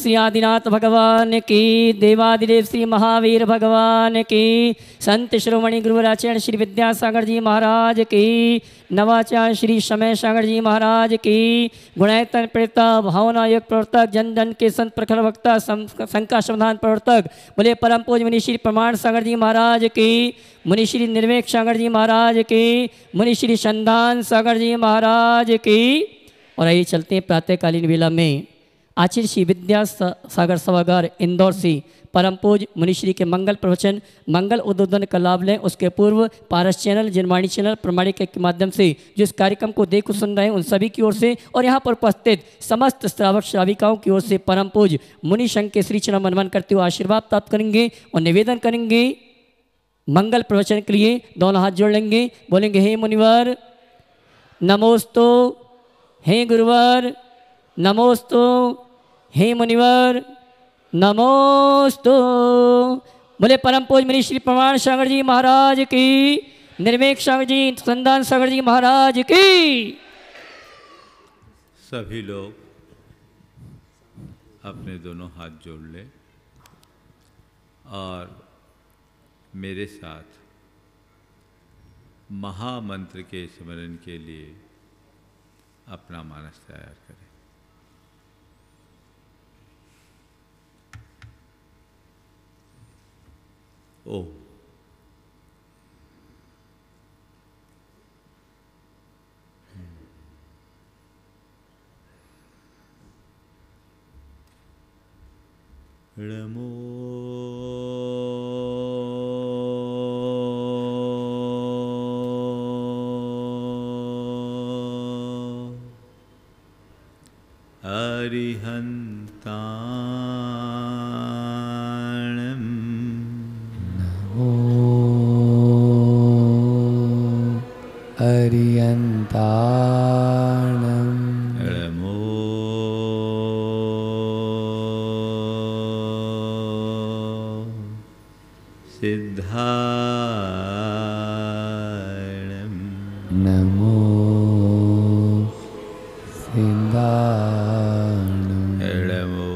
श्री आदिनाथ भगवान की, देवादिदेव श्री महावीर भगवान की, संत श्रोमणि गुरुवराचार्य श्री विद्यासागर जी महाराज की, नवाचार्य श्री समय सागर जी महाराज की, गुणायतन प्रेता भावना योग प्रवर्तक, जन जन के संत प्रखर वक्ता, शंका समाधान प्रवर्तक, बोले परम पूज्य मुनि श्री प्रमाण सागर जी महाराज की, मुनि श्री निर्वेक सागर जी महाराज की, मुनि श्री संधान सागर जी महाराज की। और आइए चलते हैं प्रातःकालीन वेला में आचार्य श्री विद्या सागर सभागार इंदौर से परम पूज्य मुनिश्री के मंगल प्रवचन, मंगल उद्बोधन का लाभ लें। उसके पूर्व पारस चैनल, जनवाणी चैनल, प्रमाणिक के माध्यम से जो इस कार्यक्रम को देख सुन रहे हैं उन सभी की ओर से और यहाँ पर उपस्थित समस्त श्रावक श्राविकाओं की ओर से परम पूज्य मुनि संघ के श्री चरण मनमन करते हुए आशीर्वाद प्राप्त करेंगे और निवेदन करेंगे मंगल प्रवचन के लिए। दोनों हाथ जोड़ लेंगे, बोलेंगे हे मुनिवर नमोस्तु, हे गुरुवर नमोस्तु, हे मुनिवर नमोस्तु। बोले परम पूज्य मुनि श्री प्रमाण सागर जी महाराज की, निर्वेक सागर जी, संदान सागर जी महाराज की। सभी लोग अपने दोनों हाथ जोड़ लें और मेरे साथ महामंत्र के स्मरण के लिए अपना मानस तैयार करें। ओ नमो अरिहन्ताणं नमो अरिहन्ताणं नमो सिद्धाणं नमो सिद्धाणं नमो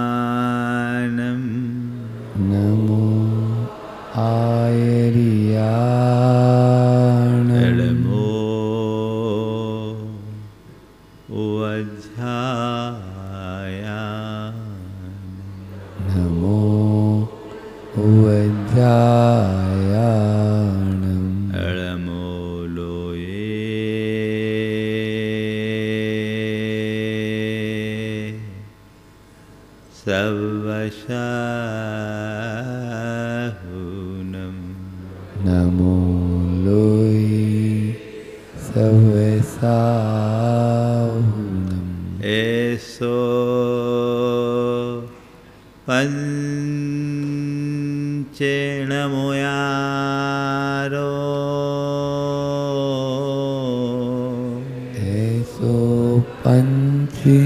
आयर्याणं नमो आयर्याणं नमो वज्रायाणं नमो वज्रायाणं नमो लोये सवशाहुनं नमो लोये सवसाहुनं एसो पंचेणमुयारो ऐसो पंची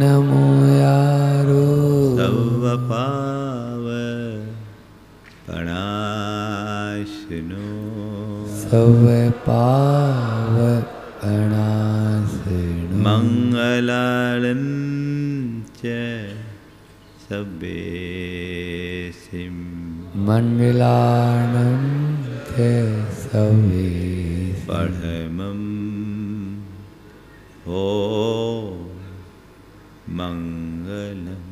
नमो यारो सवपाव पणाशनो सव पाव अनासिनो मंगलालं च सब्बेसिं मंगलानं च सवे परमं हो मंगलम्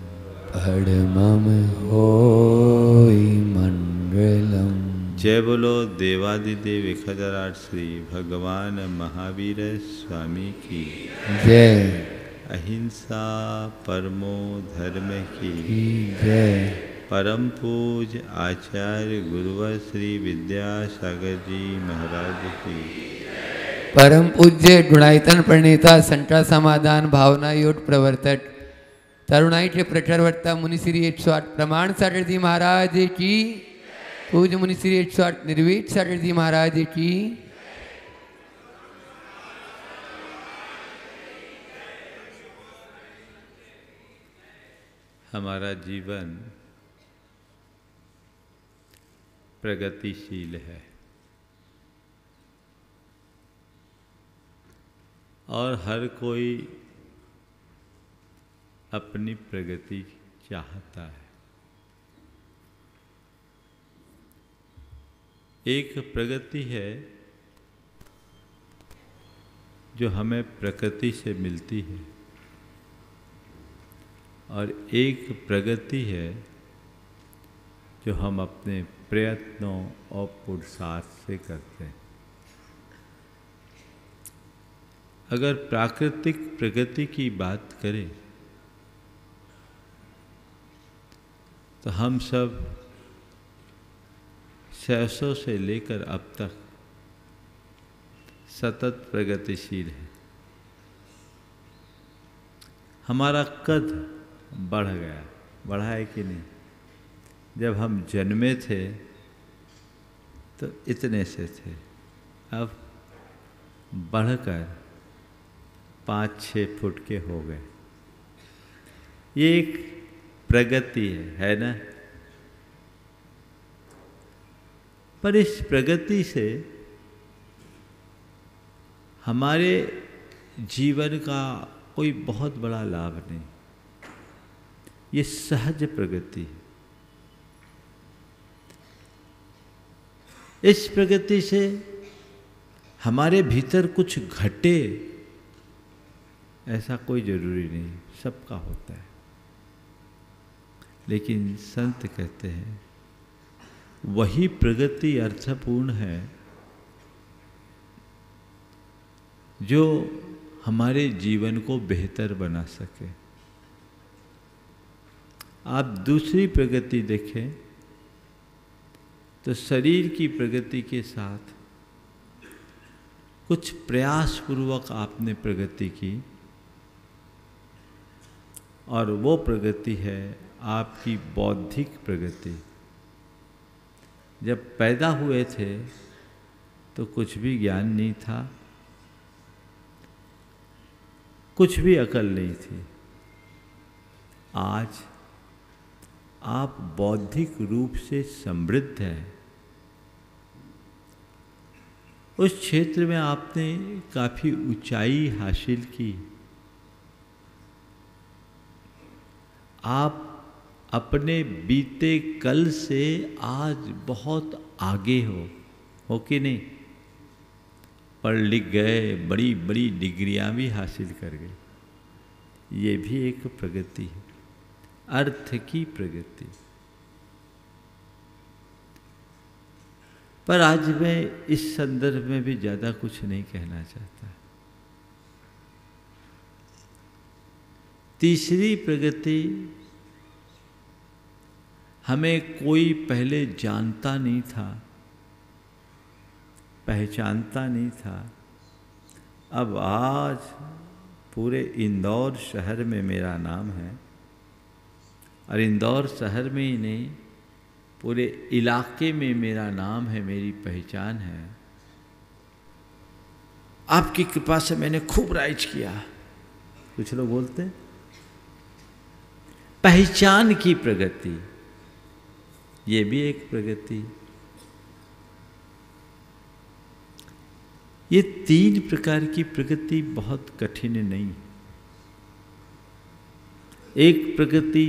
परमं होय मंगलम्। जय बोलो देवादिदेव 1008 श्री भगवान महावीर स्वामी की जय। अहिंसा परमो धर्म की जय। परम पूज्य आचार्य गुरुवर श्री विद्यासागर जी महाराज की परम पूज्य गुणायतन प्रणेता संता समाधान भावना योग प्रवर्तक तरुणाई के प्रचारवक्ता मुनिश्री 108 प्रमाण सागर जी महाराज की, पूज्य मुनिश्री 108 निर्वेद सागर जी महाराज की। हमारा जीवन प्रगतिशील है। और हर कोई अपनी प्रगति चाहता है। एक प्रगति है जो हमें प्रकृति से मिलती है और एक प्रगति है जो हम अपने प्रयत्नों और पुरुषार्थ से करते हैं। अगर प्राकृतिक प्रगति की बात करें तो हम सब शैशव से लेकर अब तक सतत प्रगतिशील है। हमारा कद बढ़ गया, बढ़ा है कि नहीं? जब हम जन्मे थे तो इतने से थे, अब बढ़कर 5-6 फुट के हो गए। ये एक प्रगति है ना? पर इस प्रगति से हमारे जीवन का कोई बहुत बड़ा लाभ नहीं। ये सहज प्रगति है। इस प्रगति से हमारे भीतर कुछ घटे ऐसा कोई जरूरी नहीं, सबका होता है। लेकिन संत कहते हैं वही प्रगति अर्थपूर्ण है जो हमारे जीवन को बेहतर बना सके। आप दूसरी प्रगति देखें तो शरीर की प्रगति के साथ कुछ प्रयास पूर्वक आपने प्रगति की और वो प्रगति है आपकी बौद्धिक प्रगति। जब पैदा हुए थे तो कुछ भी ज्ञान नहीं था, कुछ भी अकल नहीं थी। आज आप बौद्धिक रूप से समृद्ध हैं। उस क्षेत्र में आपने काफी ऊंचाई हासिल की। आप अपने बीते कल से आज बहुत आगे हो कि नहीं? पढ़ लिख गए, बड़ी बड़ी डिग्रियां भी हासिल कर गए। ये भी एक प्रगति है, अर्थ की प्रगति। पर आज मैं इस संदर्भ में भी ज़्यादा कुछ नहीं कहना चाहता। तीसरी प्रगति, हमें कोई पहले जानता नहीं था, पहचानता नहीं था। अब आज पूरे इंदौर शहर में मेरा नाम है और इंदौर शहर में ही नहीं, पूरे इलाके में मेरा नाम है, मेरी पहचान है। आपकी कृपा से मैंने खूब राइज किया। कुछ लोग बोलते हैं पहचान की प्रगति, ये भी एक प्रगति। ये 3 प्रकार की प्रगति बहुत कठिन नहीं। एक प्रगति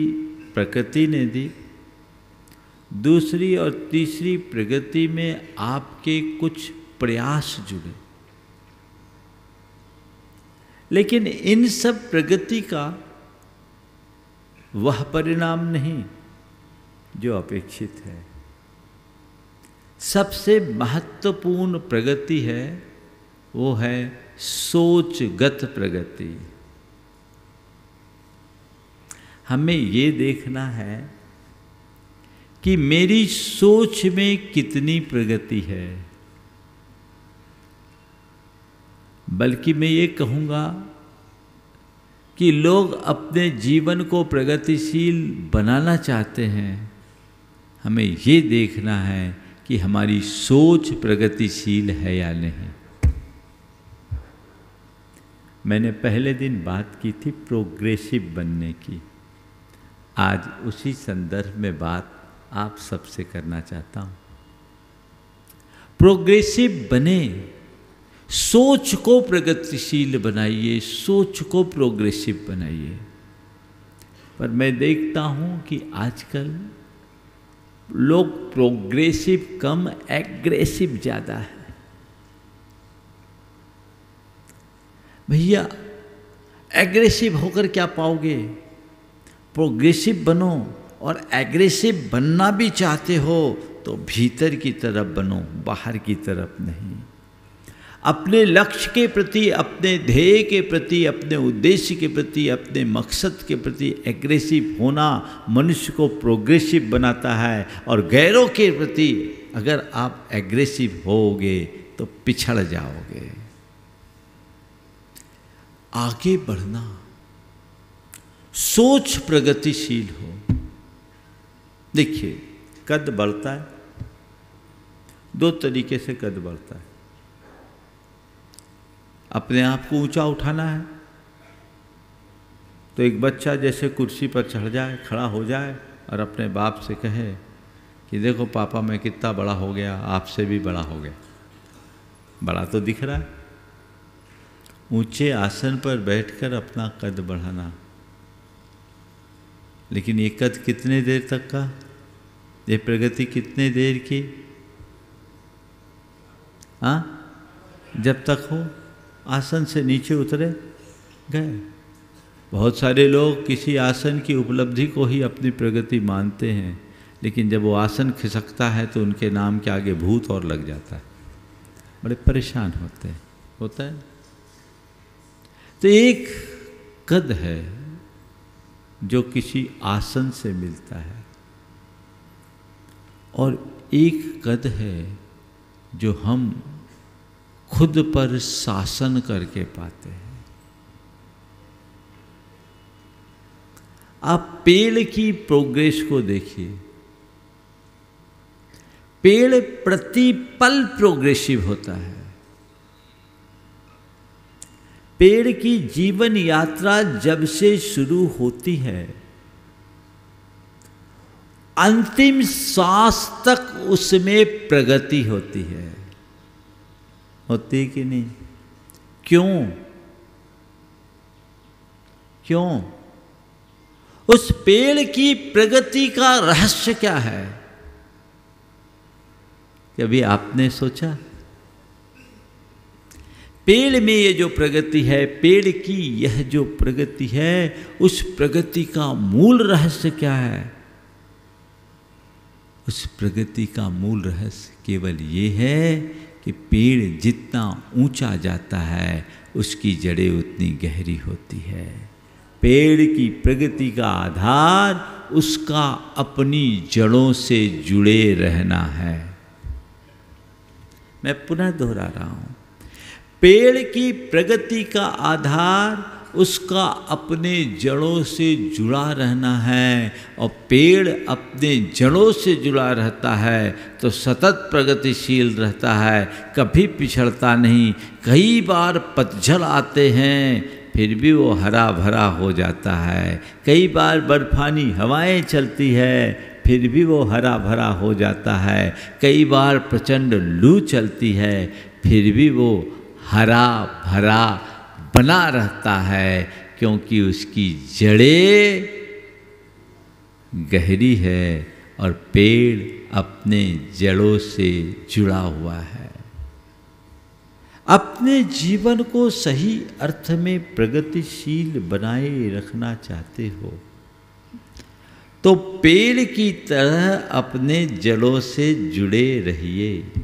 प्रकृति ने दी, दूसरी और तीसरी प्रगति में आपके कुछ प्रयास जुड़े। लेकिन इन सब प्रगति का वह परिणाम नहीं जो अपेक्षित है। सबसे महत्वपूर्ण प्रगति है वो है सोचगत प्रगति। हमें ये देखना है कि मेरी सोच में कितनी प्रगति है। बल्कि मैं ये कहूँगा कि लोग अपने जीवन को प्रगतिशील बनाना चाहते हैं। हमें ये देखना है कि हमारी सोच प्रगतिशील है या नहीं। मैंने पहले दिन बात की थी प्रोग्रेसिव बनने की। आज उसी संदर्भ में बात आप सबसे करना चाहता हूँ। प्रोग्रेसिव बने सोच को प्रगतिशील बनाइए, सोच को प्रोग्रेसिव बनाइए। पर मैं देखता हूं कि आजकल लोग प्रोग्रेसिव कम, एग्रेसिव ज़्यादा है। भैया एग्रेसिव होकर क्या पाओगे? प्रोग्रेसिव बनो, और एग्रेसिव बनना भी चाहते हो तो भीतर की तरफ बनो, बाहर की तरफ नहीं। अपने लक्ष्य के प्रति, अपने ध्येय के प्रति, अपने उद्देश्य के प्रति, अपने मकसद के प्रति एग्रेसिव होना मनुष्य को प्रोग्रेसिव बनाता है। और गैरों के प्रति अगर आप एग्रेसिव होगे तो पिछड़ जाओगे। आगे बढ़ना, सोच प्रगतिशील हो। देखिए, कद बढ़ता है, दो तरीके से कद बढ़ता है। अपने आप को ऊंचा उठाना है तो एक बच्चा जैसे कुर्सी पर चढ़ जाए, खड़ा हो जाए और अपने बाप से कहे कि देखो पापा मैं कितना बड़ा हो गया, आपसे भी बड़ा हो गया। बड़ा तो दिख रहा है। ऊंचे आसन पर बैठकर अपना कद बढ़ाना, लेकिन ये कद कितने देर तक का, ये प्रगति कितने देर की? हाँ, जब तक हो आसन से नीचे उतरे गए। बहुत सारे लोग किसी आसन की उपलब्धि को ही अपनी प्रगति मानते हैं, लेकिन जब वो आसन खिसकता है तो उनके नाम के आगे भूत और लग जाता है, बड़े परेशान होते हैं। होता है। तो एक कद है जो किसी आसन से मिलता है, और एक कद है जो हम खुद पर शासन करके पाते हैं। आप पेड़ की प्रोग्रेस को देखिए। पेड़ प्रतिपल प्रोग्रेसिव होता है। पेड़ की जीवन यात्रा जब से शुरू होती है, अंतिम सांस तक उसमें प्रगति होती है। होती है कि नहीं? क्यों? क्यों? उस पेड़ की प्रगति का रहस्य क्या है? कभी आपने सोचा? पेड़ में ये जो प्रगति है, पेड़ की यह जो प्रगति है, उस प्रगति का मूल रहस्य क्या है? उस प्रगति का मूल रहस्य केवल ये है कि पेड़ जितना ऊंचा जाता है उसकी जड़ें उतनी गहरी होती है। पेड़ की प्रगति का आधार उसका अपनी जड़ों से जुड़े रहना है। मैं पुनः दोहरा रहा हूं, पेड़ की प्रगति का आधार उसका अपने जड़ों से जुड़ा रहना है, और पेड़ अपने जड़ों से जुड़ा रहता है तो सतत प्रगतिशील रहता है, कभी पिछड़ता नहीं। कई बार पतझड़ आते हैं फिर भी वो हरा भरा हो जाता है। कई बार बर्फानी हवाएं चलती है फिर भी वो हरा भरा हो जाता है। कई बार प्रचंड लू चलती है फिर भी वो हरा भरा बना रहता है, क्योंकि उसकी जड़ें गहरी है और पेड़ अपने जड़ों से जुड़ा हुआ है। अपने जीवन को सही अर्थ में प्रगतिशील बनाए रखना चाहते हो तो पेड़ की तरह अपने जड़ों से जुड़े रहिए।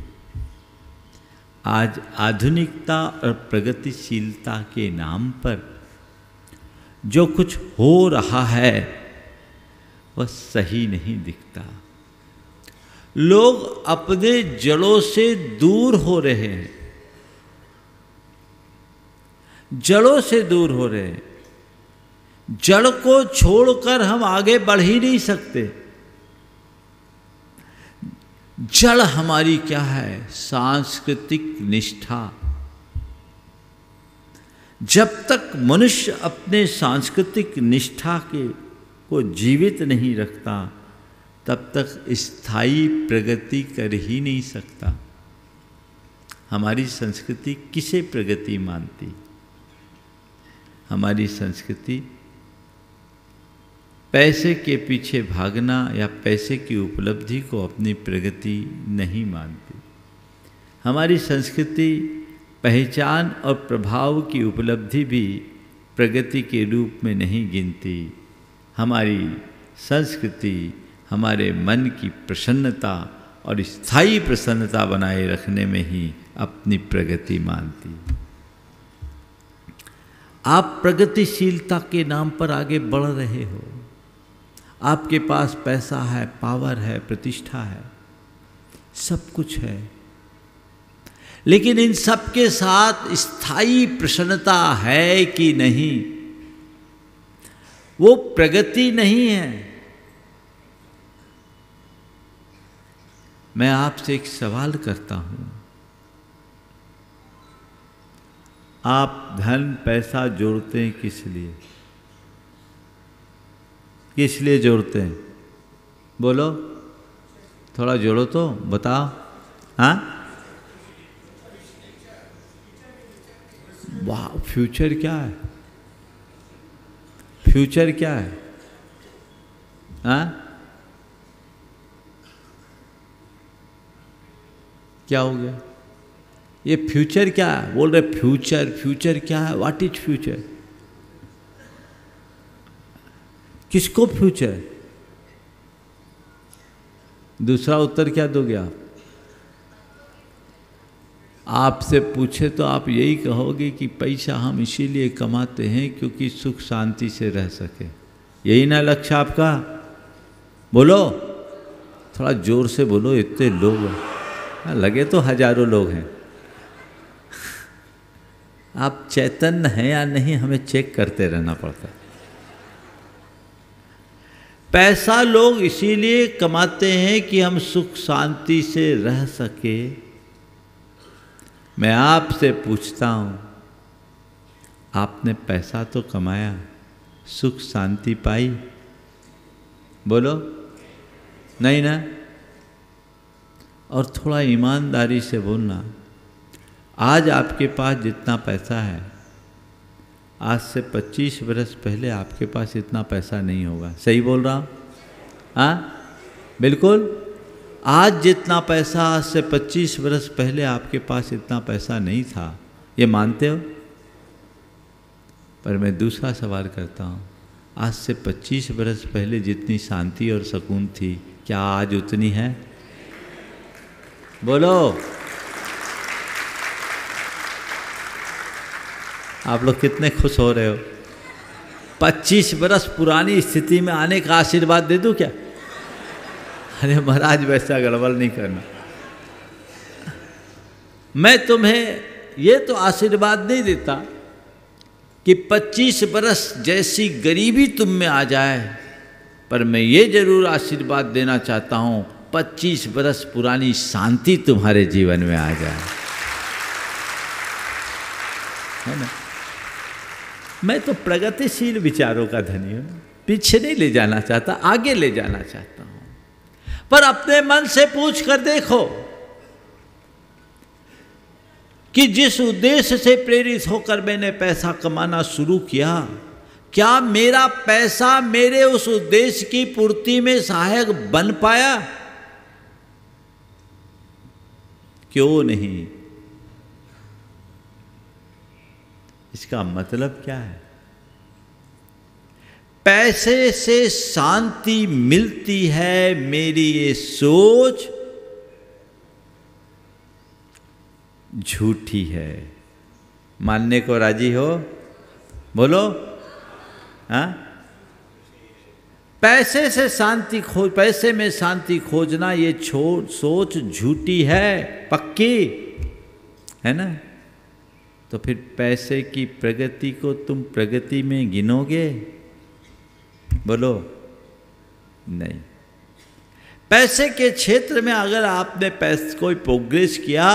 आज आधुनिकता और प्रगतिशीलता के नाम पर जो कुछ हो रहा है वह सही नहीं दिखता। लोग अपने जड़ों से दूर हो रहे हैं, जड़ों से दूर हो रहे हैं। जड़ को छोड़कर हम आगे बढ़ ही नहीं सकते। जड़ हमारी क्या है? सांस्कृतिक निष्ठा। जब तक मनुष्य अपने सांस्कृतिक निष्ठा को जीवित नहीं रखता तब तक स्थायी प्रगति कर ही नहीं सकता। हमारी संस्कृति किसे प्रगति मानती? हमारी संस्कृति पैसे के पीछे भागना या पैसे की उपलब्धि को अपनी प्रगति नहीं मानती। हमारी संस्कृति पहचान और प्रभाव की उपलब्धि भी प्रगति के रूप में नहीं गिनती। हमारी संस्कृति हमारे मन की प्रसन्नता और स्थायी प्रसन्नता बनाए रखने में ही अपनी प्रगति मानती। आप प्रगतिशीलता के नाम पर आगे बढ़ रहे हो। आपके पास पैसा है, पावर है, प्रतिष्ठा है, सब कुछ है, लेकिन इन सब के साथ स्थायी प्रसन्नता है कि नहीं, वो प्रगति नहीं है। मैं आपसे एक सवाल करता हूं, आप धन पैसा जोड़ते हैं किस लिए? किस लिए जोड़ते हैं? बोलो, थोड़ा जोड़ो तो बताओ। हाँ, वाह, फ्यूचर क्या है? फ्यूचर क्या है? हाँ, क्या हो गया? ये फ्यूचर क्या है? बोल रहे फ्यूचर, फ्यूचर क्या है? What is future? किसको फ्यूचर? दूसरा उत्तर क्या दोगे आप? आपसे पूछे तो आप यही कहोगे कि पैसा हम इसीलिए कमाते हैं क्योंकि सुख शांति से रह सके। यही ना लक्ष्य आपका? बोलो, थोड़ा जोर से बोलो, इतने लोग हैं, लगे तो हजारों लोग हैं। आप चैतन्य हैं या नहीं, हमें चेक करते रहना पड़ता है। पैसा लोग इसीलिए कमाते हैं कि हम सुख शांति से रह सके। मैं आपसे पूछता हूं, आपने पैसा तो कमाया, सुख शांति पाई? बोलो, नहीं ना? और थोड़ा ईमानदारी से बोलना, आज आपके पास जितना पैसा है, आज से 25 वर्ष पहले आपके पास इतना पैसा नहीं होगा। सही बोल रहा हूँ? हाँ, बिल्कुल। आज जितना पैसा आज से 25 वर्ष पहले आपके पास इतना पैसा नहीं था, ये मानते हो? पर मैं दूसरा सवाल करता हूँ, आज से 25 वर्ष पहले जितनी शांति और सुकून थी, क्या आज उतनी है? बोलो। आप लोग कितने खुश हो रहे हो? 25 वर्ष पुरानी स्थिति में आने का आशीर्वाद दे दूं क्या? अरे महाराज, वैसा गड़बड़ नहीं करना। मैं तुम्हें ये तो आशीर्वाद नहीं देता कि 25 वर्ष जैसी गरीबी तुम में आ जाए, पर मैं ये जरूर आशीर्वाद देना चाहता हूं, 25 वर्ष पुरानी शांति तुम्हारे जीवन में आ जाए, है ना? मैं तो प्रगतिशील विचारों का धनी हूं, पीछे नहीं ले जाना चाहता, आगे ले जाना चाहता हूं। पर अपने मन से पूछ कर देखो कि जिस उद्देश्य से प्रेरित होकर मैंने पैसा कमाना शुरू किया, क्या मेरा पैसा मेरे उस उद्देश्य की पूर्ति में सहायक बन पाया? क्यों नहीं? इसका मतलब क्या है? पैसे से शांति मिलती है, मेरी ये सोच झूठी है। मानने को राजी हो? बोलो। हाँ, पैसे से शांति खोज, पैसे में शांति खोजना ये सोच झूठी है, पक्की है ना? तो फिर पैसे की प्रगति को तुम प्रगति में गिनोगे? बोलो, नहीं। पैसे के क्षेत्र में अगर आपने कोई प्रोग्रेस किया,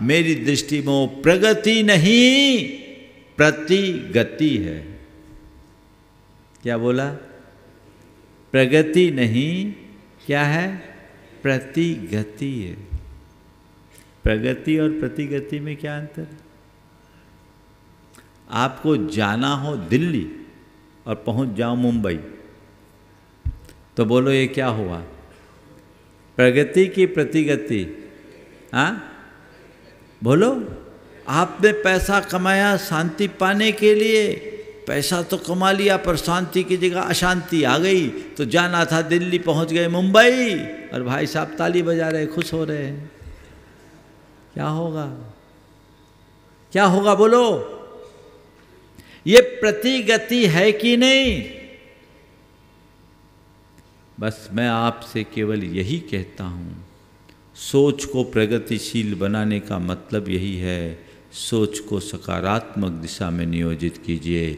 मेरी दृष्टि में वो प्रगति नहीं, प्रतिगति है। क्या बोला? प्रगति नहीं, क्या है? प्रतिगति है। प्रगति और प्रतिगति में क्या अंतर है? आपको जाना हो दिल्ली और पहुंच जाओ मुंबई, तो बोलो ये क्या हुआ? प्रगति की प्रतिगति? हाँ बोलो। आपने पैसा कमाया शांति पाने के लिए, पैसा तो कमा लिया पर शांति की जगह अशांति आ गई, तो जाना था दिल्ली, पहुंच गए मुंबई, और भाई साहब ताली बजा रहे, खुश हो रहे हैं। क्या होगा? क्या होगा बोलो? ये प्रतिगति है कि नहीं? बस मैं आपसे केवल यही कहता हूं, सोच को प्रगतिशील बनाने का मतलब यही है, सोच को सकारात्मक दिशा में नियोजित कीजिए।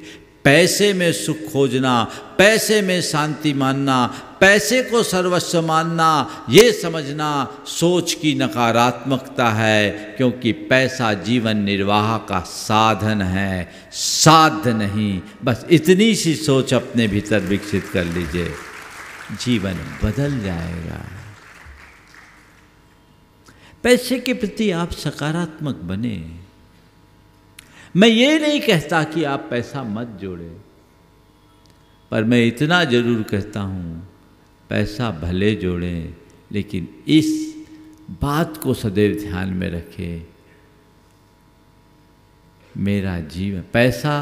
पैसे में सुख खोजना, पैसे में शांति मानना, पैसे को सर्वस्व मानना, ये समझना सोच की नकारात्मकता है, क्योंकि पैसा जीवन निर्वाह का साधन है, साध्य नहीं। बस इतनी सी सोच अपने भीतर विकसित कर लीजिए, जीवन बदल जाएगा। पैसे के प्रति आप सकारात्मक बने। मैं ये नहीं कहता कि आप पैसा मत जोड़ें, पर मैं इतना जरूर कहता हूँ, पैसा भले जोड़ें, लेकिन इस बात को सदैव ध्यान में रखें, मेरा जीवन, पैसा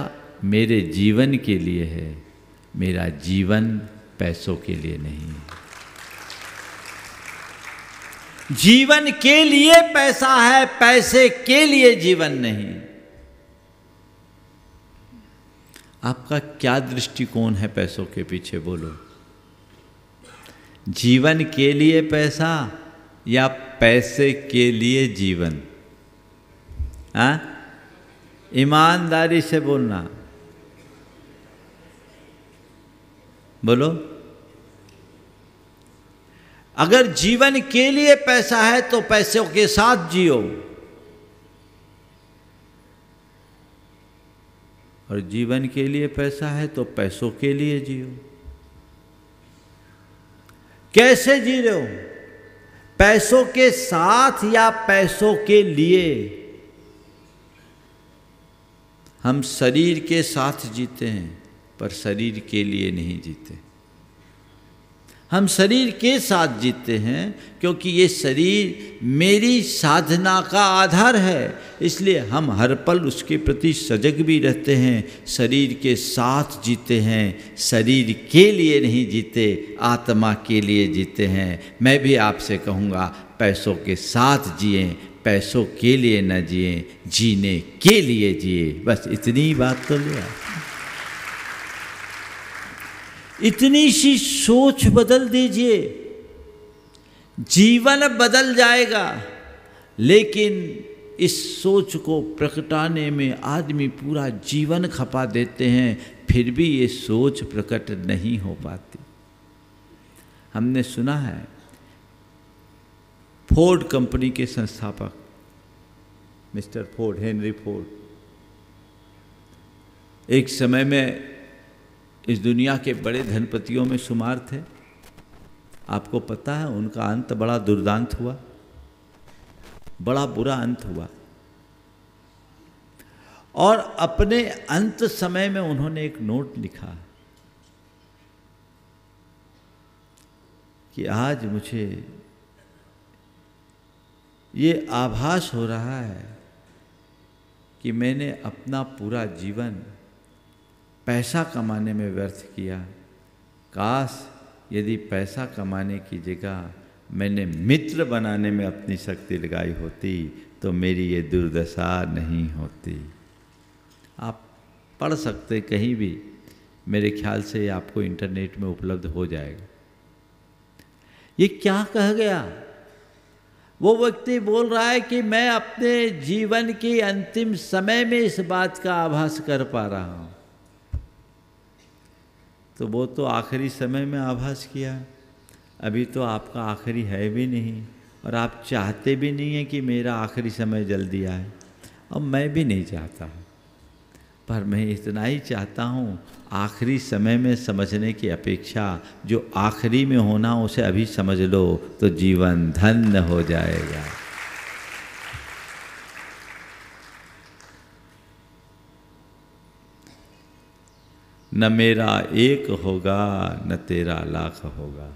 मेरे जीवन के लिए है, मेरा जीवन पैसों के लिए नहीं। जीवन के लिए पैसा है, पैसे के लिए जीवन नहीं। आपका क्या दृष्टिकोण है पैसों के पीछे बोलो? जीवन के लिए पैसा या पैसे के लिए जीवन? हाँ, ईमानदारी से बोलना, बोलो। अगर जीवन के लिए पैसा है तो पैसों के साथ जियो, और जीवन के लिए पैसा है तो पैसों के लिए जियो। कैसे जी रहे हो? पैसों के साथ या पैसों के लिए? हम शरीर के साथ जीते हैं पर शरीर के लिए नहीं जीते। हम शरीर के साथ जीते हैं क्योंकि ये शरीर मेरी साधना का आधार है, इसलिए हम हर पल उसके प्रति सजग भी रहते हैं। शरीर के साथ जीते हैं, शरीर के लिए नहीं जीते, आत्मा के लिए जीते हैं। मैं भी आपसे कहूँगा, पैसों के साथ जिए, पैसों के लिए न जिए, जीने के लिए जिए। बस इतनी बात तो ले आओ। इतनी सी सोच बदल दीजिए, जीवन बदल जाएगा। लेकिन इस सोच को प्रकटाने में आदमी पूरा जीवन खपा देते हैं, फिर भी ये सोच प्रकट नहीं हो पाती। हमने सुना है फोर्ड कंपनी के संस्थापक मिस्टर फोर्ड, हेनरी फोर्ड, एक समय में इस दुनिया के बड़े धनपतियों में शुमार थे। आपको पता है उनका अंत बड़ा दुर्दांत हुआ, बड़ा बुरा अंत हुआ। और अपने अंत समय में उन्होंने एक नोट लिखा कि आज मुझे ये आभास हो रहा है कि मैंने अपना पूरा जीवन पैसा कमाने में व्यर्थ किया। काश यदि पैसा कमाने की जगह मैंने मित्र बनाने में अपनी शक्ति लगाई होती तो मेरी ये दुर्दशा नहीं होती। आप पढ़ सकते कहीं भी, मेरे ख्याल से आपको इंटरनेट में उपलब्ध हो जाएगा। ये क्या कह गया? वो व्यक्ति बोल रहा है कि मैं अपने जीवन के अंतिम समय में इस बात का आभास कर पा रहा हूँ। तो वो तो आखिरी समय में आभास किया, अभी तो आपका आखिरी है भी नहीं, और आप चाहते भी नहीं हैं कि मेरा आखिरी समय जल्दी आए, और मैं भी नहीं चाहता हूँ। पर मैं इतना ही चाहता हूँ, आखिरी समय में समझने की अपेक्षा जो आखिरी में होना उसे अभी समझ लो तो जीवन धन्य हो जाएगा। न मेरा एक होगा न तेरा लाख होगा।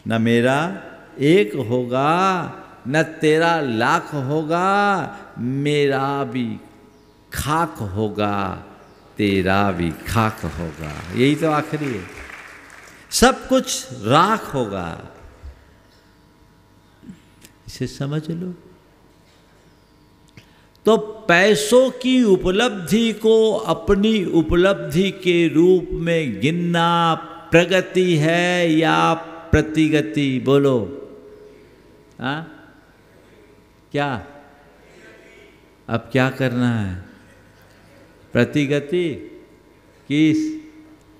न मेरा एक होगा न तेरा लाख होगा, मेरा भी खाक होगा तेरा भी खाक होगा। यही तो आखिरी है, सब कुछ राख होगा। इसे समझ लो। तो पैसों की उपलब्धि को अपनी उपलब्धि के रूप में गिनना प्रगति है या प्रतिगति? बोलो। हाँ, क्या? अब क्या करना है? प्रतिगति किस?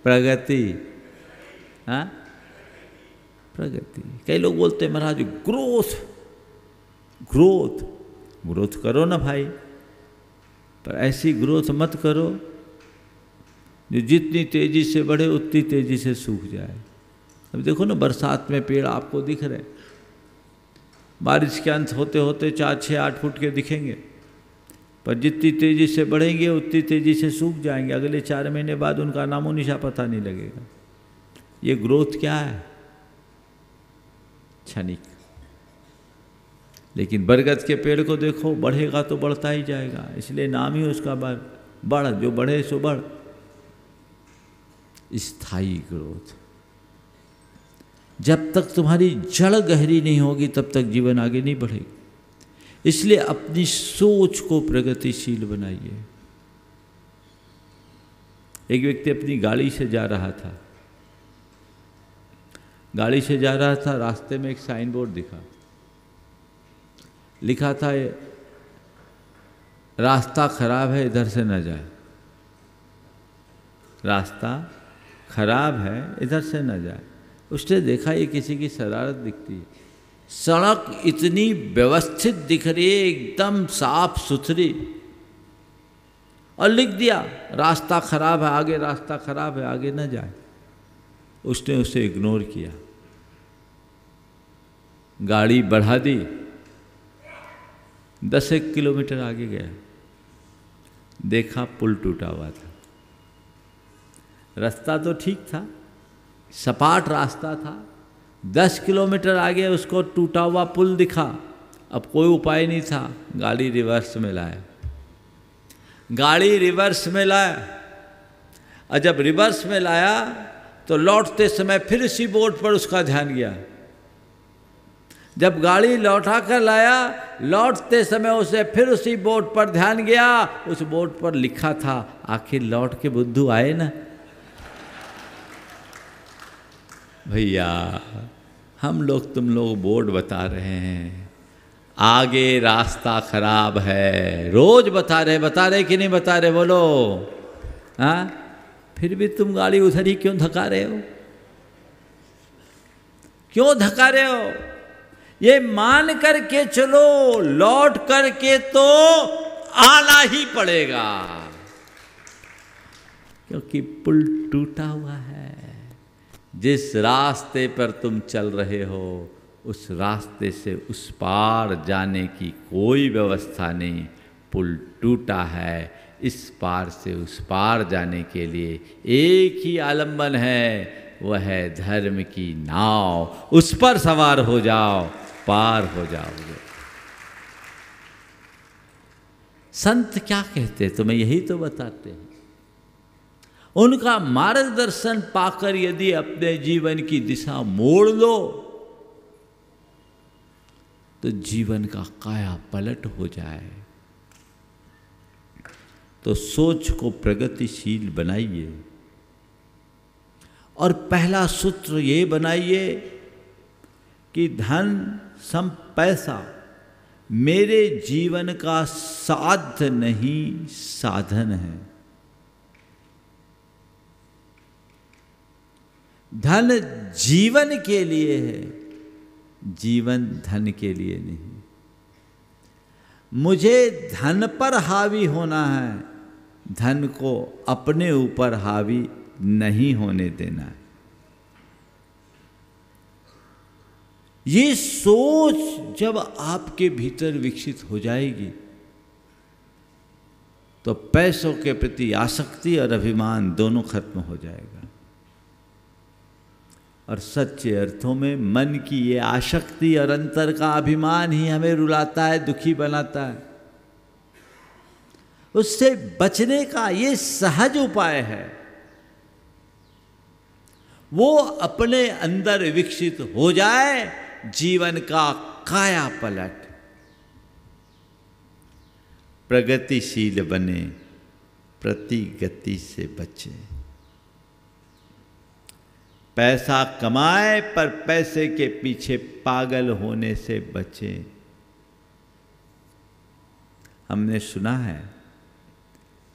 प्रगति? हाँ, प्रगति। कई लोग बोलते हैं महाराज ग्रोथ ग्रोथ। ग्रोथ करो ना भाई, पर ऐसी ग्रोथ मत करो जो जितनी तेजी से बढ़े उतनी तेजी से सूख जाए। अब देखो ना, बरसात में पेड़ आपको दिख रहे, बारिश के अंत होते होते 4, 6, 8 फुट के दिखेंगे, पर जितनी तेजी से बढ़ेंगे उतनी तेजी से सूख जाएंगे। अगले 4 महीने बाद उनका नामो निशा पता नहीं लगेगा। ये ग्रोथ क्या है? क्षणिक। लेकिन बरगद के पेड़ को देखो, बढ़ेगा तो बढ़ता ही जाएगा, इसलिए नाम ही उसका बढ़। जो बढ़े सो बढ़। स्थायी ग्रोथ। जब तक तुम्हारी जड़ गहरी नहीं होगी तब तक जीवन आगे नहीं बढ़ेगा। इसलिए अपनी सोच को प्रगतिशील बनाइए। एक व्यक्ति अपनी गाड़ी से जा रहा था, रास्ते में एक साइन बोर्ड दिखा, लिखा था रास्ता खराब है, इधर से न जाए। रास्ता खराब है, इधर से न जाए। उसने देखा ये किसी की शरारत दिखती है। सड़क इतनी व्यवस्थित दिख रही है, एकदम साफ सुथरी, और लिख दिया रास्ता खराब है, आगे रास्ता खराब है, आगे न जाए। उसने उसे इग्नोर किया, गाड़ी बढ़ा दी, 10 किलोमीटर आगे गया, देखा पुल टूटा हुआ था। रास्ता तो ठीक था, सपाट रास्ता था, 10 किलोमीटर आगे उसको टूटा हुआ पुल दिखा। अब कोई उपाय नहीं था, गाड़ी रिवर्स में लाया। और जब रिवर्स में लाया तो लौटते समय फिर इसी बोर्ड पर उसका ध्यान गया। जब गाड़ी लौटा कर लाया, लौटते समय उसे फिर उसी बोर्ड पर ध्यान गया। उस बोर्ड पर लिखा था, आखिर लौट के बुद्धू आए ना। भैया, हम लोग तुम लोग बोर्ड बता रहे हैं, आगे रास्ता खराब है, रोज बता रहे कि नहीं बता रहे? बोलो। हाँ, फिर भी तुम गाड़ी उधर ही क्यों धका रहे हो? क्यों धका रहे हो? ये मान करके चलो, लौट करके तो आना ही पड़ेगा, क्योंकि पुल टूटा हुआ है। जिस रास्ते पर तुम चल रहे हो, उस रास्ते से उस पार जाने की कोई व्यवस्था नहीं, पुल टूटा है। इस पार से उस पार जाने के लिए एक ही आलंबन है, वह है धर्म की नाव। उस पर सवार हो जाओ, पार हो जाओगे। संत क्या कहते, तुम्हें यही तो बताते हैं। उनका मार्गदर्शन पाकर यदि अपने जीवन की दिशा मोड़ लो तो जीवन का काया पलट हो जाए। तो सोच को प्रगतिशील बनाइए, और पहला सूत्र ये बनाइए कि धन पैसा मेरे जीवन का साध्य नहीं, साधन है। धन जीवन के लिए है, जीवन धन के लिए नहीं। मुझे धन पर हावी होना है, धन को अपने ऊपर हावी नहीं होने देना है। ये सोच जब आपके भीतर विकसित हो जाएगी तो पैसों के प्रति आसक्ति और अभिमान दोनों खत्म हो जाएगा। और सच्चे अर्थों में मन की ये आसक्ति और अंतर का अभिमान ही हमें रुलाता है, दुखी बनाता है। उससे बचने का ये सहज उपाय है, वो अपने अंदर विकसित हो जाए जीवन का काया पलट, प्रगतिशील बने, प्रतिगति से बचे। पैसा कमाए पर पैसे के पीछे पागल होने से बचे। हमने सुना है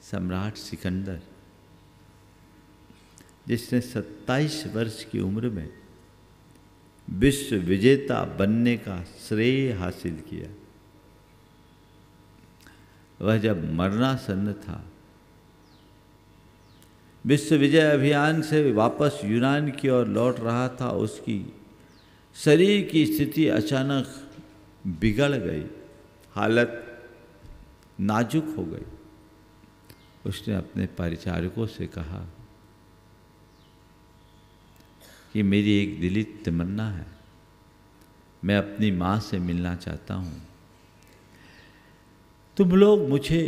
सम्राट सिकंदर, जिसने 27 वर्ष की उम्र में विश्व विजेता बनने का श्रेय हासिल किया, वह जब मरणासन्न था, विश्व विजय अभियान से वापस यूनान की ओर लौट रहा था, उसकी शरीर की स्थिति अचानक बिगड़ गई, हालत नाजुक हो गई। उसने अपने परिचारकों से कहा कि मेरी एक दिली तमन्ना है, मैं अपनी माँ से मिलना चाहता हूँ, तुम लोग मुझे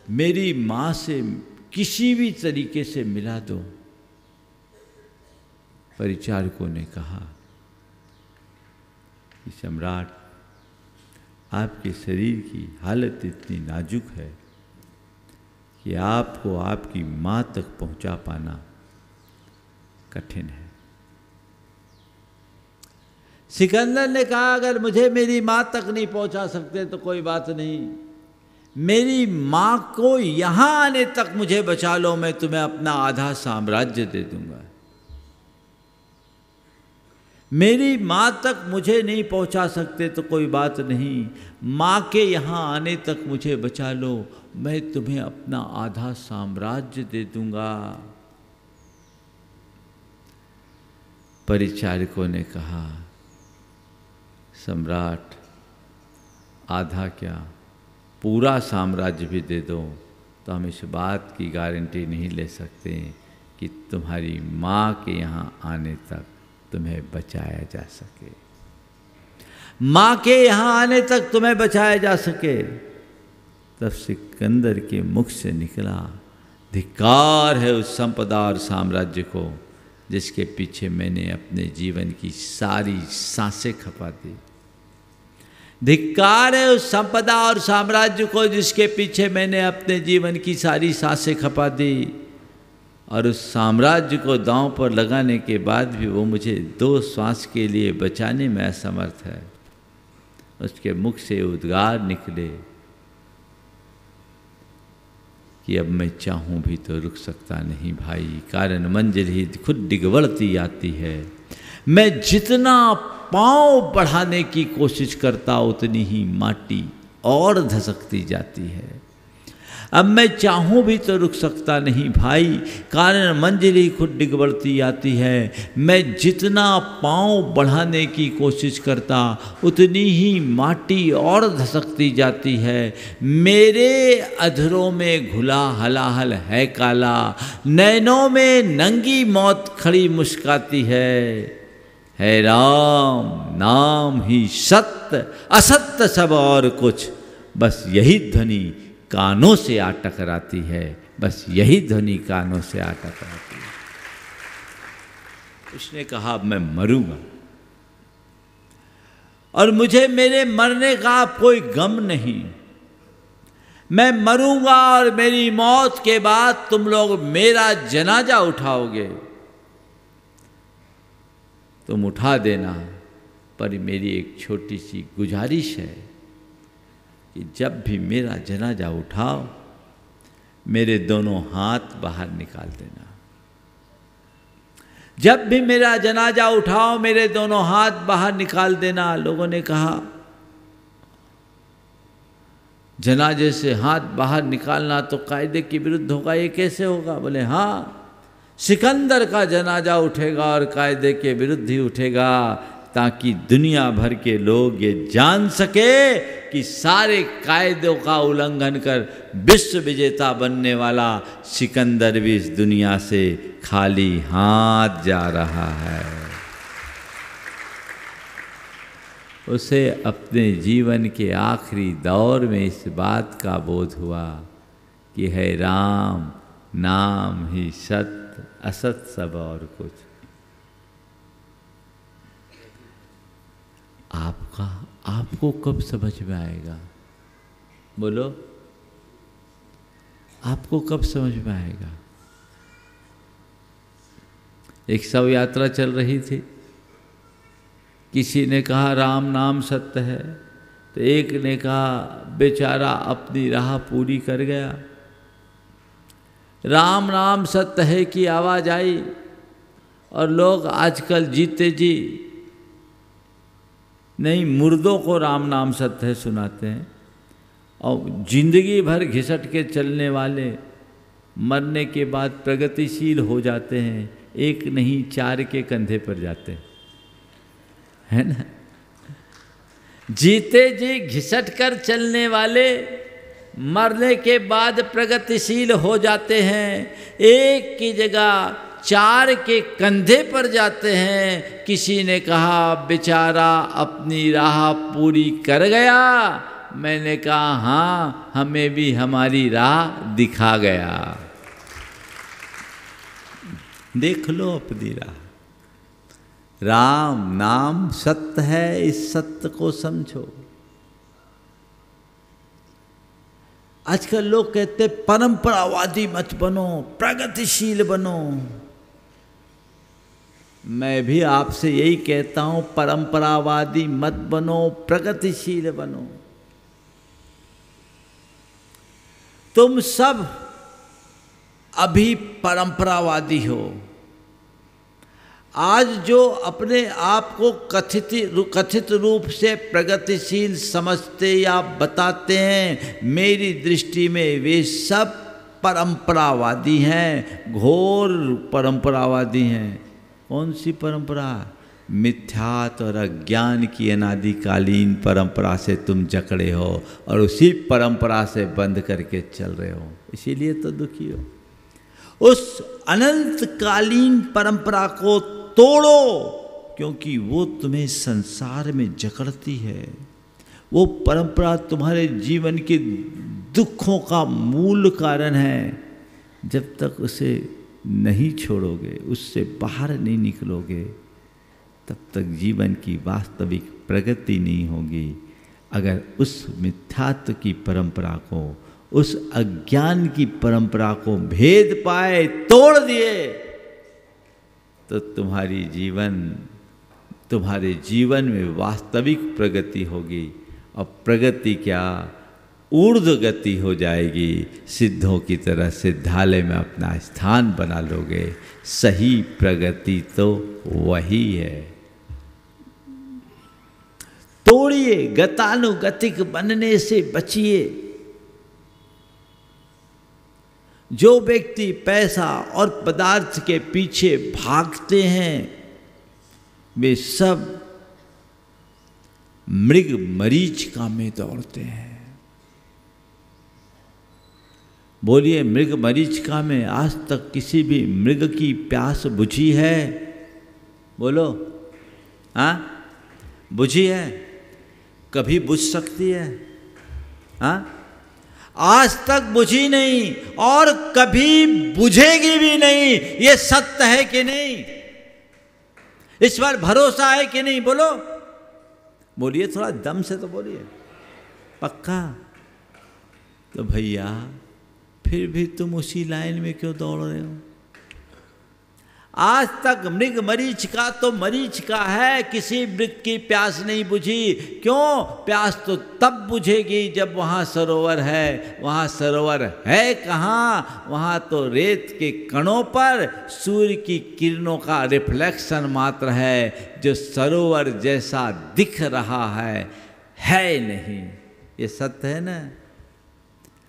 मेरी माँ से किसी भी तरीके से मिला दो। परिचारकों ने कहा कि सम्राट, आपके शरीर की हालत इतनी नाजुक है कि आपको आपकी माँ तक पहुँचा पाना कठिन है। सिकंदर ने कहा, अगर मुझे मेरी माँ तक नहीं पहुँचा सकते तो कोई बात नहीं, मेरी माँ को यहाँ आने तक मुझे बचा लो, मैं तुम्हें अपना आधा साम्राज्य दे दूंगा। मेरी माँ तक मुझे नहीं पहुँचा सकते तो कोई बात नहीं, माँ के यहाँ आने तक मुझे बचा लो, मैं तुम्हें अपना आधा साम्राज्य दे दूंगा। परिचारकों ने कहा, सम्राट, आधा क्या, पूरा साम्राज्य भी दे दो तो हम इस बात की गारंटी नहीं ले सकते कि तुम्हारी माँ के यहाँ आने तक तुम्हें बचाया जा सके, माँ के यहाँ आने तक तुम्हें बचाया जा सके। तब सिकंदर के मुख से निकला, धिक्कार है उस संपदा और साम्राज्य को जिसके पीछे मैंने अपने जीवन की सारी सांसें खपा दी। धिक्कार है उस संपदा और साम्राज्य को जिसके पीछे मैंने अपने जीवन की सारी सांसें खपा दी, और उस साम्राज्य को दांव पर लगाने के बाद भी वो मुझे 2 श्वास के लिए बचाने में असमर्थ है। उसके मुख से उद्गार निकले कि अब मैं चाहूँ भी तो रुक सकता नहीं भाई, कारण मंजिल ही खुद डिगवड़ती आती है। मैं जितना पांव बढ़ाने की कोशिश करता उतनी ही माटी और धसकती जाती है। अब मैं चाहूँ भी तो रुक सकता नहीं भाई, कारण मंजिल ही खुद डिगवड़ती आती है। मैं जितना पांव बढ़ाने की कोशिश करता उतनी ही माटी और धसकती जाती है। मेरे अधरों में घुला हलाहल है काला, नैनों में नंगी मौत खड़ी मुस्काती है राम नाम ही सत्य, असत्य सब और कुछ, बस यही ध्वनि कानों से आ टकराती है, बस यही ध्वनि कानों से आ टकराती है। उसने कहा, मैं मरूंगा और मुझे मेरे मरने का कोई गम नहीं। मैं मरूंगा और मेरी मौत के बाद तुम लोग मेरा जनाजा उठाओगे, तुम उठा देना, पर मेरी एक छोटी सी गुजारिश है कि जब भी मेरा जनाजा उठाओ मेरे दोनों हाथ बाहर निकाल देना। जब भी मेरा जनाजा उठाओ मेरे दोनों हाथ बाहर निकाल देना। लोगों ने कहा, जनाजे से हाथ बाहर निकालना तो कायदे के विरुद्ध होगा, ये कैसे होगा? बोले हाँ, सिकंदर का जनाजा उठेगा और कायदे के विरुद्ध ही उठेगा। ताकि दुनिया भर के लोग ये जान सके कि सारे कायदों का उल्लंघन कर विश्व विजेता बनने वाला सिकंदर भी इस दुनिया से खाली हाथ जा रहा है। उसे अपने जीवन के आखिरी दौर में इस बात का बोध हुआ कि है राम नाम ही सत्य, असत सब और कुछ। आपको कब समझ में आएगा? बोलो, आपको कब समझ में आएगा? एक शव यात्रा चल रही थी, किसी ने कहा राम नाम सत्य है, तो एक ने कहा बेचारा अपनी राह पूरी कर गया। राम नाम सत्य है की आवाज़ आई और लोग आजकल जीते जी नहीं, मुर्दों को राम नाम सत्य है सुनाते हैं, और जिंदगी भर घिसट के चलने वाले मरने के बाद प्रगतिशील हो जाते हैं, एक नहीं 4 के कंधे पर जाते हैं, है ना। जीते जी घिसट कर चलने वाले मरने के बाद प्रगतिशील हो जाते हैं, एक की जगह 4 के कंधे पर जाते हैं। किसी ने कहा बेचारा अपनी राह पूरी कर गया, मैंने कहा हाँ, हमें भी हमारी राह दिखा गया। देख लो अपनी राह। राम नाम सत्य है, इस सत्य को समझो। आजकल लोग कहते परंपरावादी मत बनो, प्रगतिशील बनो। मैं भी आपसे यही कहता हूं, परंपरावादी मत बनो, प्रगतिशील बनो। तुम सब अभी परंपरावादी हो। आज जो अपने आप को कथित रूप से प्रगतिशील समझते या बताते हैं, मेरी दृष्टि में वे सब परंपरावादी हैं, घोर परंपरावादी हैं। कौन सी परंपरा? मिथ्यात्व और अज्ञान की अनादिकालीन परंपरा से तुम जकड़े हो और उसी परंपरा से बंद करके चल रहे हो, इसीलिए तो दुखी हो। उस अनंतकालीन परंपरा को तोड़ो, क्योंकि वो तुम्हें संसार में जकड़ती है। वो परंपरा तुम्हारे जीवन के दुखों का मूल कारण है। जब तक उसे नहीं छोड़ोगे, उससे बाहर नहीं निकलोगे, तब तक जीवन की वास्तविक प्रगति नहीं होगी। अगर उस मिथ्यात्व की परंपरा को, उस अज्ञान की परंपरा को भेद पाए, तोड़ दिए, तो तुम्हारे जीवन में वास्तविक प्रगति होगी। और प्रगति क्या, ऊर्ध्व गति हो जाएगी। सिद्धों की तरह सिद्धालय में अपना स्थान बना लोगे। सही प्रगति तो वही है। तोड़िए, गतानुगतिक बनने से बचिए। जो व्यक्ति पैसा और पदार्थ के पीछे भागते हैं, वे सब मृग मरीचिका में दौड़ते हैं। बोलिए, मृग मरीचिका में आज तक किसी भी मृग की प्यास बुझी है? बोलो, हाँ बुझी है? कभी बुझ सकती है? हाँ, आज तक बुझी नहीं और कभी बुझेगी भी नहीं। ये सत्य है कि नहीं? इस पर भरोसा है कि नहीं? बोलो, बोलिए, थोड़ा दम से तो बोलिए। पक्का? तो भैया फिर भी तुम उसी लाइन में क्यों दौड़ रहे हो? आज तक मृग मरीचिका तो मरीचिका है, किसी मृग की प्यास नहीं बुझी। क्यों? प्यास तो तब बुझेगी जब वहाँ सरोवर है। वहाँ सरोवर है कहाँ? वहाँ तो रेत के कणों पर सूर्य की किरणों का रिफ्लेक्शन मात्र है। जो सरोवर जैसा दिख रहा है नहीं। ये सत्य है ना?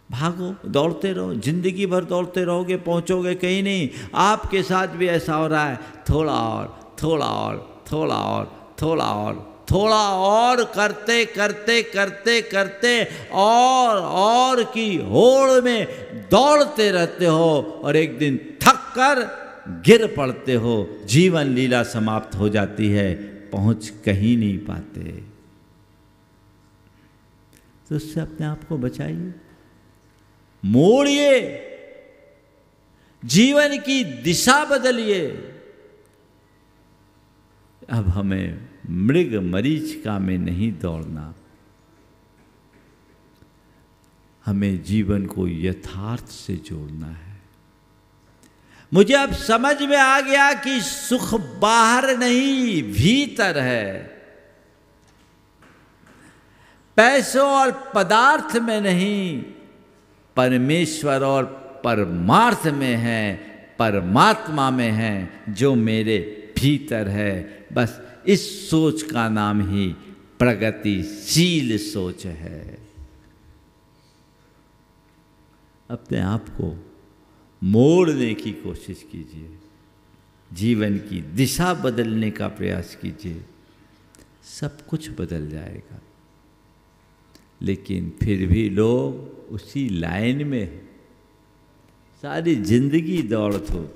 भागो, दौड़ते रहो, जिंदगी भर दौड़ते रहोगे, पहुंचोगे कहीं नहीं। आपके साथ भी ऐसा हो रहा है, थोड़ा और, थोड़ा और, थोड़ा और, थोड़ा और करते करते करते करते और की होड़ में दौड़ते रहते हो और एक दिन थक कर गिर पड़ते हो, जीवन लीला समाप्त हो जाती है, पहुंच कहीं नहीं पाते। तो उससे अपने आप को बचाइए, मोड़िए, जीवन की दिशा बदलिए। अब हमें मृग मरीचिका में नहीं दौड़ना, हमें जीवन को यथार्थ से जोड़ना है। मुझे अब समझ में आ गया कि सुख बाहर नहीं भीतर है, पैसों और पदार्थ में नहीं, परमेश्वर और परमार्थ में है, परमात्मा में है जो मेरे भीतर है। बस इस सोच का नाम ही प्रगतिशील सोच है। अपने आप को मोड़ने की कोशिश कीजिए, जीवन की दिशा बदलने का प्रयास कीजिए, सब कुछ बदल जाएगा। लेकिन फिर भी लोग उसी लाइन में हैं, सारी जिंदगी दौड़ते हो,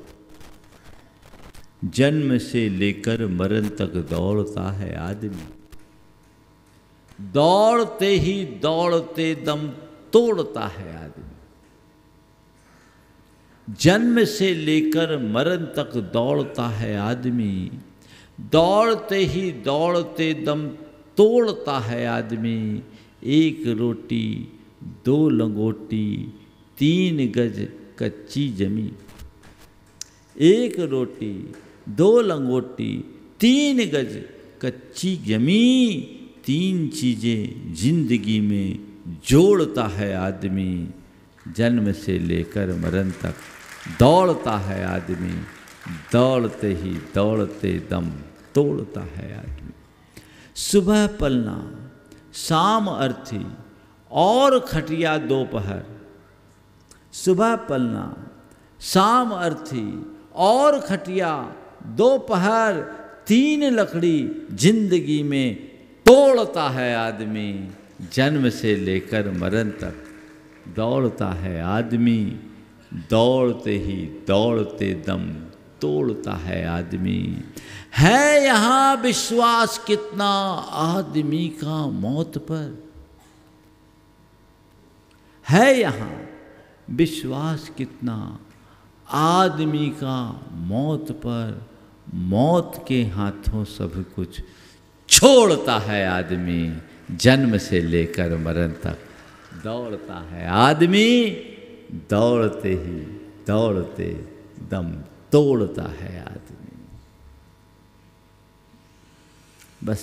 जन्म से लेकर मरण तक दौड़ता है आदमी, दौड़ते ही दौड़ते दम तोड़ता है आदमी। जन्म से लेकर मरण तक दौड़ता है आदमी, दौड़ते ही दौड़ते दम तोड़ता है आदमी। एक रोटी दो लंगोटी 3 गज कच्ची जमी, एक रोटी 2 लंगोटी 3 गज कच्ची जमी, 3 चीज़ें जिंदगी में जोड़ता है आदमी। जन्म से लेकर मरण तक दौड़ता है आदमी, दौड़ते ही दौड़ते दम तोड़ता है आदमी। सुबह पलना शाम अर्थी और खटिया दोपहर, सुबह पलना शाम अर्थी और खटिया दोपहर, 3 लकड़ी जिंदगी में तोड़ता है आदमी। जन्म से लेकर मरण तक दौड़ता है आदमी, दौड़ते ही दौड़ते दम तोड़ता है आदमी। है यहाँ विश्वास कितना आदमी का मौत पर, है यहाँ विश्वास कितना आदमी का मौत पर। मौत के हाथों सब कुछ छोड़ता है आदमी, जन्म से लेकर मरण तक दौड़ता है आदमी, दौड़ते ही दौड़ते दम तोड़ता है आदमी। बस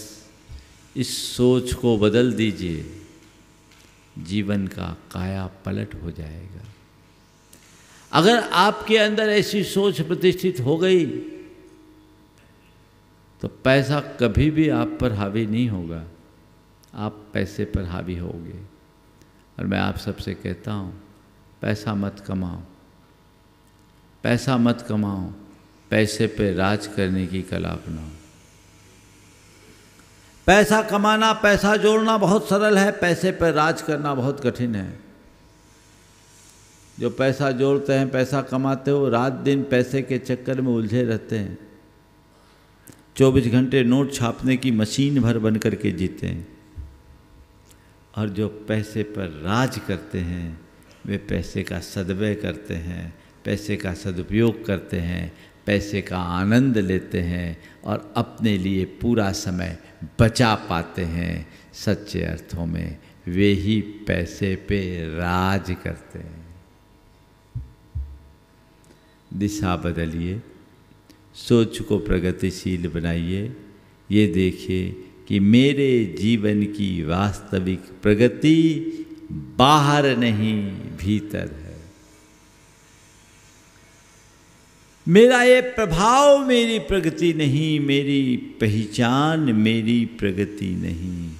इस सोच को बदल दीजिए, जीवन का काया पलट हो जाएगा। अगर आपके अंदर ऐसी सोच प्रतिष्ठित हो गई तो पैसा कभी भी आप पर हावी नहीं होगा, आप पैसे पर हावी होगे। और मैं आप सबसे कहता हूँ, पैसा मत कमाओ, पैसा मत कमाओ, पैसे पे राज करने की कला अपनाओ। पैसा कमाना, पैसा जोड़ना बहुत सरल है, पैसे पर राज करना बहुत कठिन है। जो पैसा जोड़ते हैं, पैसा कमाते हो, रात दिन पैसे के चक्कर में उलझे रहते हैं, 24 घंटे नोट छापने की मशीन भर बन करके जीते हैं। और जो पैसे पर राज करते हैं वे पैसे का सदव्यय करते हैं, पैसे का सदुपयोग करते हैं, पैसे का आनंद लेते हैं और अपने लिए पूरा समय बचा पाते हैं। सच्चे अर्थों में वे ही पैसे पे राज करते हैं। दिशा बदलिए, सोच को प्रगतिशील बनाइए। ये देखिए कि मेरे जीवन की वास्तविक प्रगति बाहर नहीं भीतर है। मेरा ये प्रभाव मेरी प्रगति नहीं, मेरी पहचान मेरी प्रगति नहीं।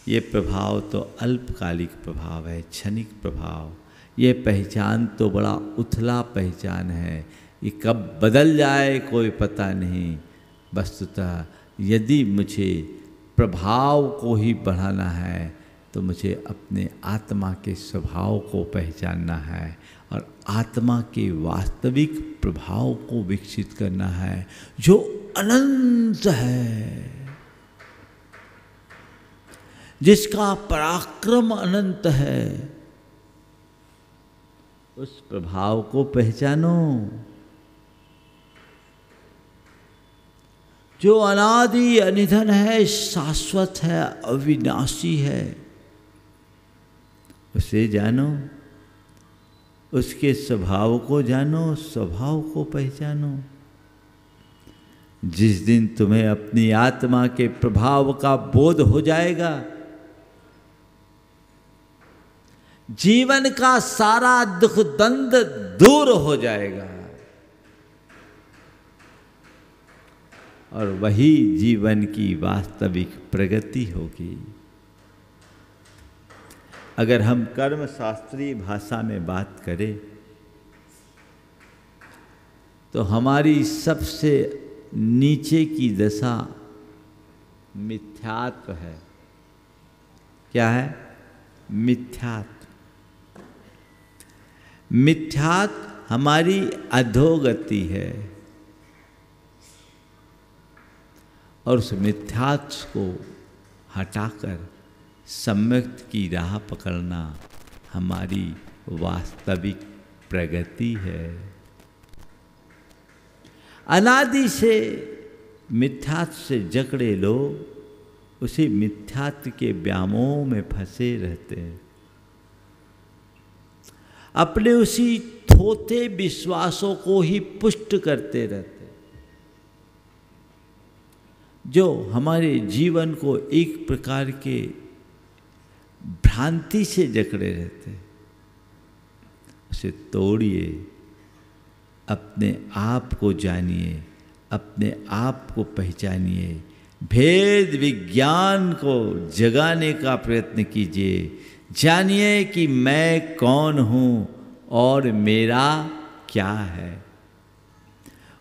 ये प्रभाव तो अल्पकालिक प्रभाव है, क्षणिक प्रभाव। ये पहचान तो बड़ा उथला पहचान है, ये कब बदल जाए कोई पता नहीं। वस्तुतः यदि मुझे प्रभाव को ही बढ़ाना है तो मुझे अपने आत्मा के स्वभाव को पहचानना है और आत्मा के वास्तविक प्रभाव को विकसित करना है जो अनंत है, जिसका पराक्रम अनंत है। उस प्रभाव को पहचानो जो अनादि अनिधन है, शाश्वत है, अविनाशी है। उसे जानो, उसके स्वभाव को जानो, स्वभाव को पहचानो। जिस दिन तुम्हें अपनी आत्मा के प्रभाव का बोध हो जाएगा, जीवन का सारा दुख दंड दूर हो जाएगा और वही जीवन की वास्तविक प्रगति होगी। अगर हम कर्म शास्त्रीय भाषा में बात करें तो हमारी सबसे नीचे की दशा मिथ्यात्व है। क्या है? मिथ्यात्व। मिथ्यात्व हमारी अधोगति है और उस मिथ्यात्व को हटाकर सम्यक की राह पकड़ना हमारी वास्तविक प्रगति है। अनादि से मिथ्यात्व से जकड़े लोग उसी मिथ्यात्व के व्यामोह में फंसे रहते हैं, अपने उसी थोथे विश्वासों को ही पुष्ट करते रहते, जो हमारे जीवन को एक प्रकार के भ्रांति से जकड़े रहते। उसे तोड़िए, अपने आप को जानिए, अपने आप को पहचानिए, भेद विज्ञान को जगाने का प्रयत्न कीजिए। जानिए कि मैं कौन हूँ और मेरा क्या है।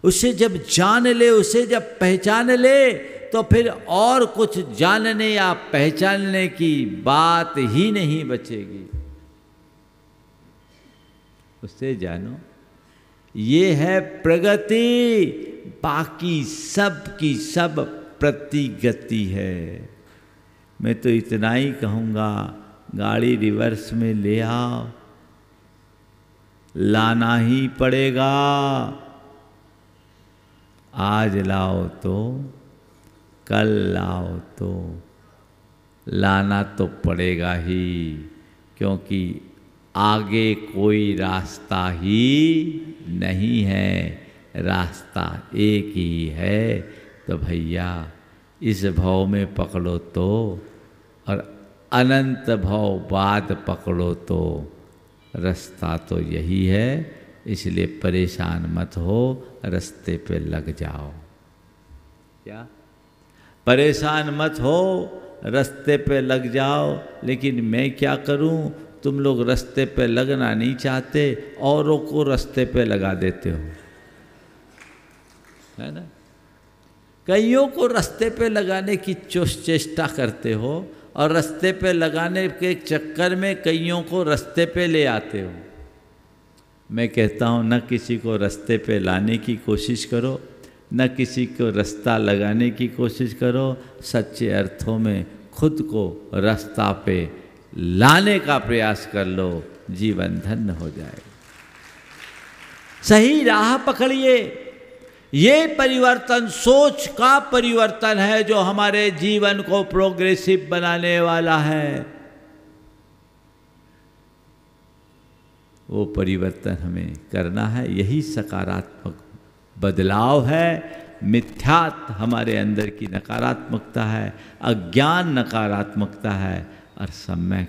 उसे जब जान ले, उसे जब पहचान ले, तो फिर और कुछ जानने या पहचानने की बात ही नहीं बचेगी। उसे जानो, ये है प्रगति, बाकी सब की सब प्रतिगति है। मैं तो इतना ही कहूँगा, गाड़ी रिवर्स में ले आओ, लाना ही पड़ेगा। आज लाओ तो कल लाओ तो लाना तो पड़ेगा ही, क्योंकि आगे कोई रास्ता ही नहीं है, रास्ता एक ही है। तो भैया इस भव में पकड़ो तो, और अनंत भव बाद पकड़ो तो, रास्ता तो यही है। इसलिए परेशान मत हो, रास्ते पे लग जाओ। क्या? परेशान मत हो, रास्ते पे लग जाओ। लेकिन मैं क्या करूं? तुम लोग रास्ते पे लगना नहीं चाहते, औरों को रास्ते पे लगा देते हो, है ना? कईयों को रास्ते पे लगाने की चेष्टा करते हो और रास्ते पे लगाने के चक्कर में कईयों को रास्ते पे ले आते हो। मैं कहता हूँ, न किसी को रास्ते पे लाने की कोशिश करो, न किसी को रास्ता लगाने की कोशिश करो। सच्चे अर्थों में खुद को रास्ता पे लाने का प्रयास कर लो, जीवन धन्य हो जाएगा। सही राह पकड़िए। ये परिवर्तन सोच का परिवर्तन है जो हमारे जीवन को प्रोग्रेसिव बनाने वाला है। वो परिवर्तन हमें करना है, यही सकारात्मक बदलाव है। मिथ्यात्व हमारे अंदर की नकारात्मकता है, अज्ञान नकारात्मकता है, और सम्यक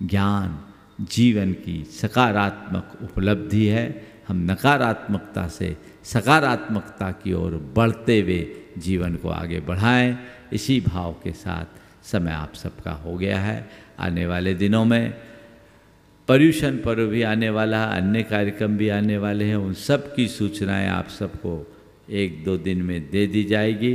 ज्ञान जीवन की सकारात्मक उपलब्धि है। हम नकारात्मकता से सकारात्मकता की ओर बढ़ते हुए जीवन को आगे बढ़ाएं। इसी भाव के साथ समय आप सबका हो गया है। आने वाले दिनों में पर्यूषण पर्व भी आने वाला है, अन्य कार्यक्रम भी आने वाले हैं। उन सब की सूचनाएं आप सबको 1-2 दिन में दे दी जाएगी।